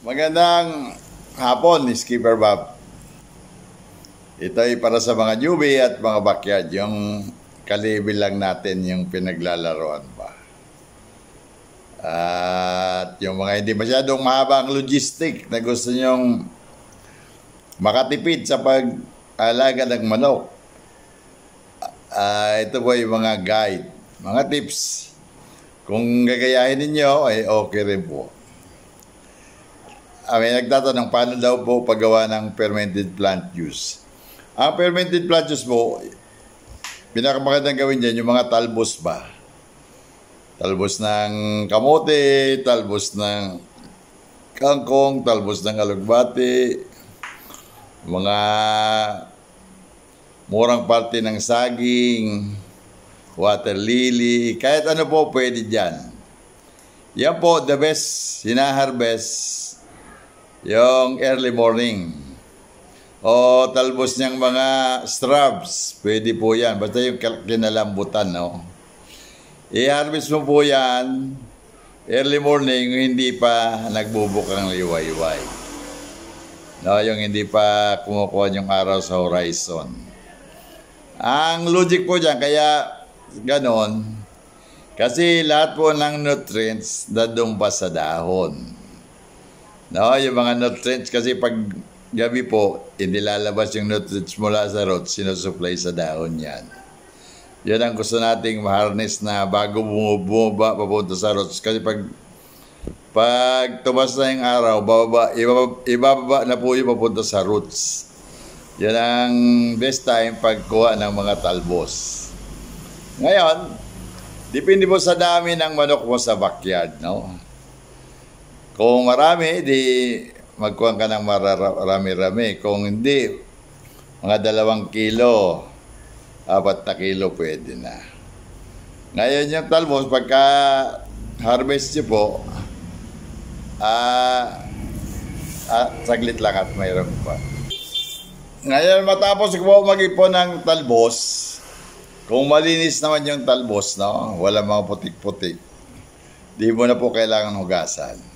Magandang hapon, Skipper Bob. Ito ay para sa mga newbie at mga backyard. Yung kalibil lang natin yung pinaglalaroan pa. At yung mga hindi masyadong mahabang logistic na gusto nyong makatipid sa pag-alaga ng manok. Ito po yung mga guide, mga tips. Kung gagayahin ninyo, ay okay rin po. May nagtatanong, paano daw po paggawa ng fermented plant juice? Ang fermented plant juice po, pinakamagandang gawin dyan, yung mga talbos ba? Talbos ng kamote, talbos ng kangkong, talbos ng alugbati, mga murang parte ng saging, water lily, kahit ano po pwede dyan. Yan po, the best, hinaharvest yung early morning. O talbos niyang mga shrubs, pwede po yan. Basta yung kinalambutan, no? I-harvest mo po yan early morning, hindi pa nagbubukang liwayway. No, yung hindi pa kumukuha yung araw sa horizon. Ang logic po dyan, kaya ganon, kasi lahat po ng nutrients dadong pa sa dahon. No, yung mga nutrients kasi pag gabi po, hindi lalabas yung nutrients mula sa roots, sinusupply sa dahon yan. Yan ang gusto nating ma-harness na bago bumaba papunta sa roots. Kasi pag tumas na yung araw, ibababa na po yung papunta sa roots. Yan ang best time pagkuha ng mga talbos. Ngayon, depende po sa dami ng manok mo sa backyard, no? Kung marami, di magkuhan ka ng marami-rami. Kung hindi, mga 2 kilo, 4 na kilo pwede na. Ngayon yung talbos, pagka harvest nyo po, saglit lang at mayroon pa. Ngayon matapos ko mag-ipon ng talbos, kung malinis naman yung talbos, no? Wala mga putik-putik, di mo na po kailangan hugasan.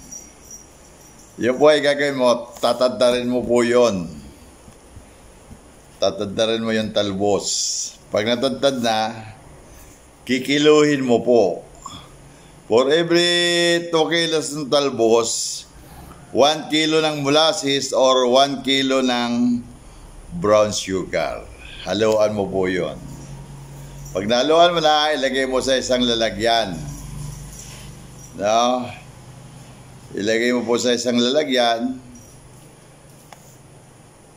Yun po ay gagawin mo, tataddarin mo po yun. Tataddarin mo yung talbos. Pag natadtad na, kikiluhin mo po. For every 2 kilos ng talbos, 1 kilo ng molasses or 1 kilo ng brown sugar. Haluan mo po yun. Pag nahaluan mo na, ilagay mo sa isang lalagyan. No? Ilagay mo po sa isang lalagyan.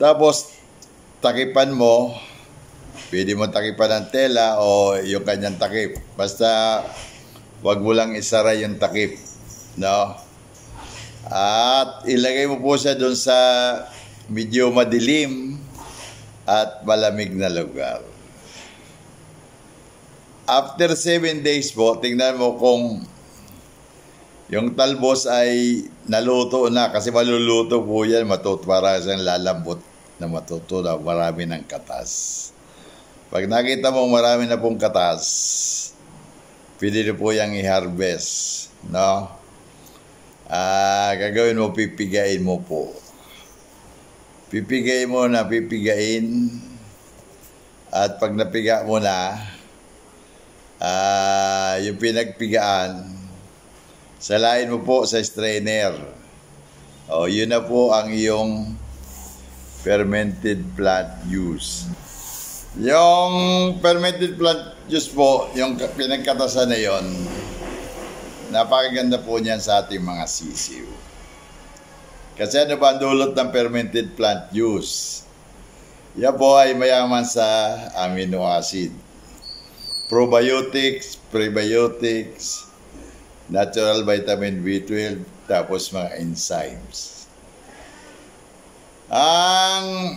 Tapos, takipan mo. Pwede mo takipan ng tela o yung kanyang takip. Basta, wag mo lang isara yung takip. No? At ilagay mo po siya doon sa medyo madilim at malamig na lugar. After 7 days po, tingnan mo kung yung talbos ay naluto na, kasi maluluto po yan, para siyang lalambot na matuto na marami ng katas. Pag nakita mo marami na pong katas, pwede na po yung i-harvest, no? Gagawin mo, pipigain mo po. Pipigain mo na, pipigain. At pag napiga mo na, yung pinagpigaan, salain mo po sa strainer. O, yun na po ang iyong fermented plant juice. Yung fermented plant juice po, yung pinagkatasan na yon, napakaganda po niyan sa ating mga sisiw. Kasi ano ba ang dulot ng fermented plant juice? Yan po ay mayaman sa amino acid. Probiotics, prebiotics, natural vitamin B12, tapos mga enzymes. Ang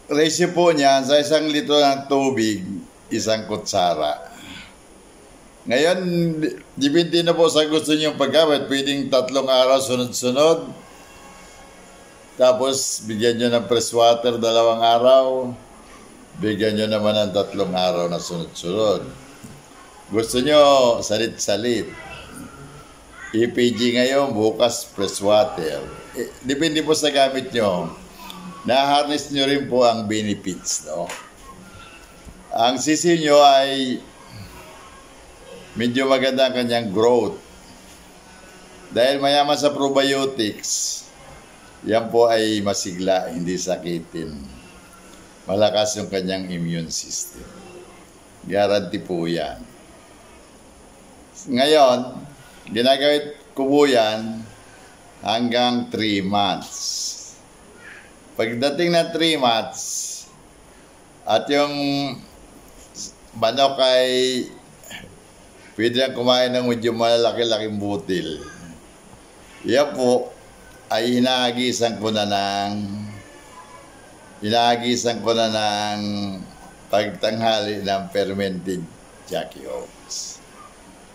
ratio po niyan, sa 1 litro ng tubig, 1 kutsara. Ngayon, depende na po sa gusto niyong paggamit. Pwedeng 3 araw sunod-sunod. Tapos, bigyan nyo ng fresh water 2 araw. Bigyan nyo naman ng 3 araw na sunod-sunod. Gusto nyo, salit-salit. EPG ngayon, bukas freshwater. Depende po sa gamit nyo. Na-harness nyo rin po ang benefits, no? Ang sisi nyo ay medyo maganda ang kanyang growth. Dahil mayaman sa probiotics, yan po ay masigla, hindi sakitin. Malakas yung kanyang immune system. Guarantee po yan. Ngayon, ginagawit ko po yan hanggang 3 months. Pagdating ng 3 months, at yung manok ay pwede na kumain ng medyo malaki-laking butil. Yan po ay hinaagisan ko na ng pagtanghali ng fermented Jackie Oats.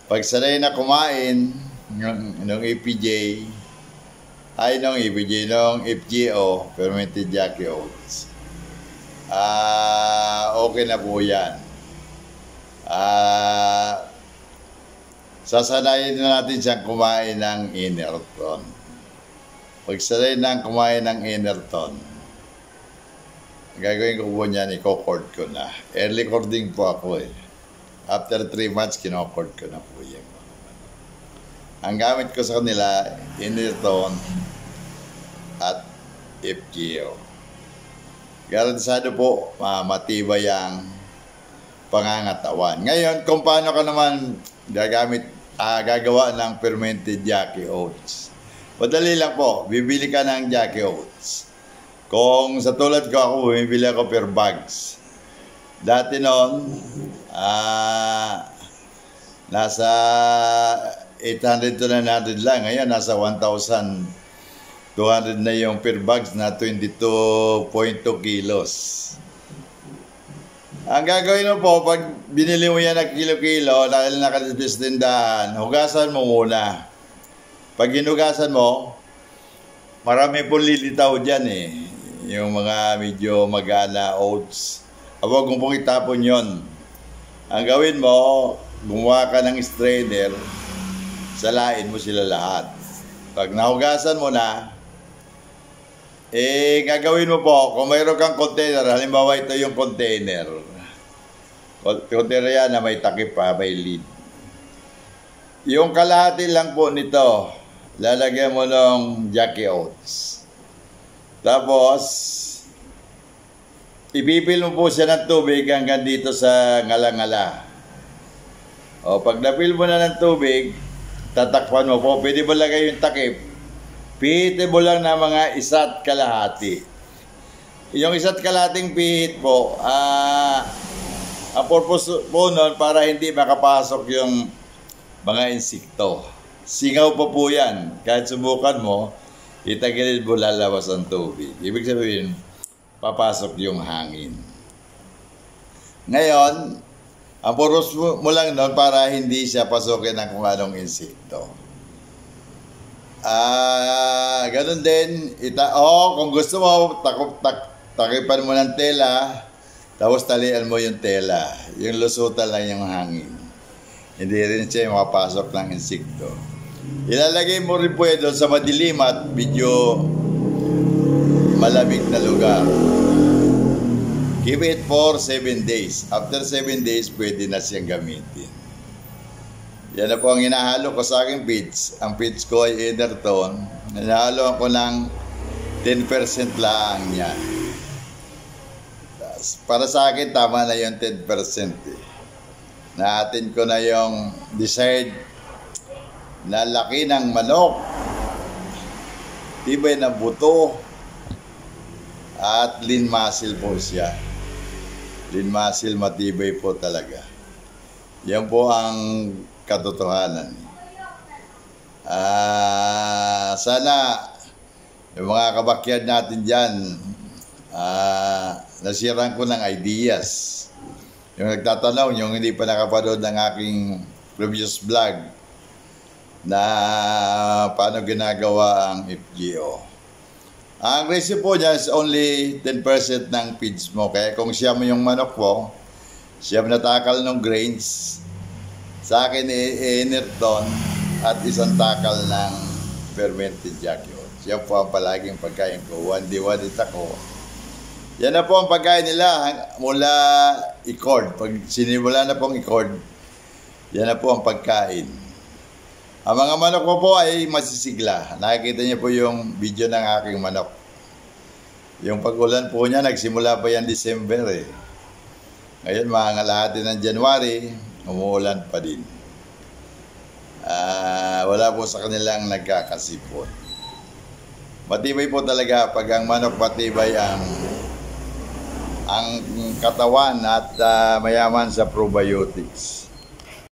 Pag sanay na kumain ng EPJ, ng FGO, fermented Jackie Oats, okay na po yan. Sasanayin na natin siyang kumain ng Enerton. Pag sanay na kumain ng Enerton, gagawin ko po niyan, i-cord ko na. Early cording po ako eh. After 3 months, kino-cord ko na po yan. Ang gamit ko sa kanila, Enerton at FGO. Garantisado po, matibay ang pangangatawan. Ngayon, kung paano ka naman gagawa ng fermented Jackie Oats. Madali lang po, bibili ka ng Jackie Oats. Kung sa tulad ko ako, bumibili ako per bags. Dati noon, nasa 800 to 900 lang. Ngayon, nasa 1,200 na yung per bags na 22.2 kilos. Ang gagawin mo po, pag binili mo yan na kilo-kilo, dahil nakadipis tindahan, hugasan mo muna. Pag hinugasan mo, marami pong lilitaw dyan eh. Yung mga medyo magana oats. Huwag mo pong itapon yon. Ang gawin mo, gumawa ka ng strainer, salain mo sila lahat. Pag nahugasan mo na, gagawin mo po, kung mayroon kang container, halimbawa ito yung container. Container yan na may takip pa, may lid. Yung kalahati lang po nito, lalagyan mo ng Jackie Oats. Tapos, ipipil mo po siya ng tubig hanggang dito sa ngala-ngala. O, pag napil mo na ng tubig, tatakpan mo po. Pwede mo lagay yung takip. Pihitin mo lang na mga 1 kalahati. Yung 1 kalahating pihit po, ang purpose po nun para hindi makapasok yung mga insekto. Singaw po yan. Kahit subukan mo, itagilid mo lalabas ang tubig. Ibig sabihin, papasok yung hangin. Ngayon, ang purpose mo lang nun para hindi siya pasukin ng kung anong insekto. Ganun din, kung gusto mo, takipan mo ng tela, tapos talian mo yung tela. Yung lusutan lang yung hangin. Hindi rin siya makapasok ng insekto. Ilalagay mo rin po doon sa madilim at medyo malamig na lugar. Give it for 7 days. After 7 days, pwede na siyang gamitin. Yan na po ang hinahalo ko sa aking feeds. Ang feeds ko ay Enerton. Hinahalo ko ng 10% lang niya. Para sa akin, tama na yung 10% eh. Naatin ko na yung desired na laki ng manok, tibay ng buto, at lean muscle po siya. Lean muscle, matibay po talaga. Yan po ang katotohanan. Sana yung mga kabakyard natin dyan, nasiran ko ng ideas. Yung nagtatanong, yung hindi pa nakapanood ng aking previous vlog na paano ginagawa ang FGO. Ang recipe po niya is only 10% ng feeds mo. Kaya kung siya mo yung manok mo, siya natakal ng grains. Sa akin, Enerton, at isang takal ng fermented jack oats. Yan po ang palaging pagkain ko. Wandi-wandi tako. Yan na po ang pagkain nila mula i-cord. Pag sinimula na pong i-cord, yan na po ang pagkain. Ang mga manok ko po ay masisigla. Nakikita niyo po yung video ng aking manok. Yung pag-ulan po niya, nagsimula pa yan December eh. Ngayon, mga kalahati ng January, umuulan pa din. Wala po sa kanilang nagkakasipon. Matibay po talaga pag ang manok matibay ang katawan at mayaman sa probiotics.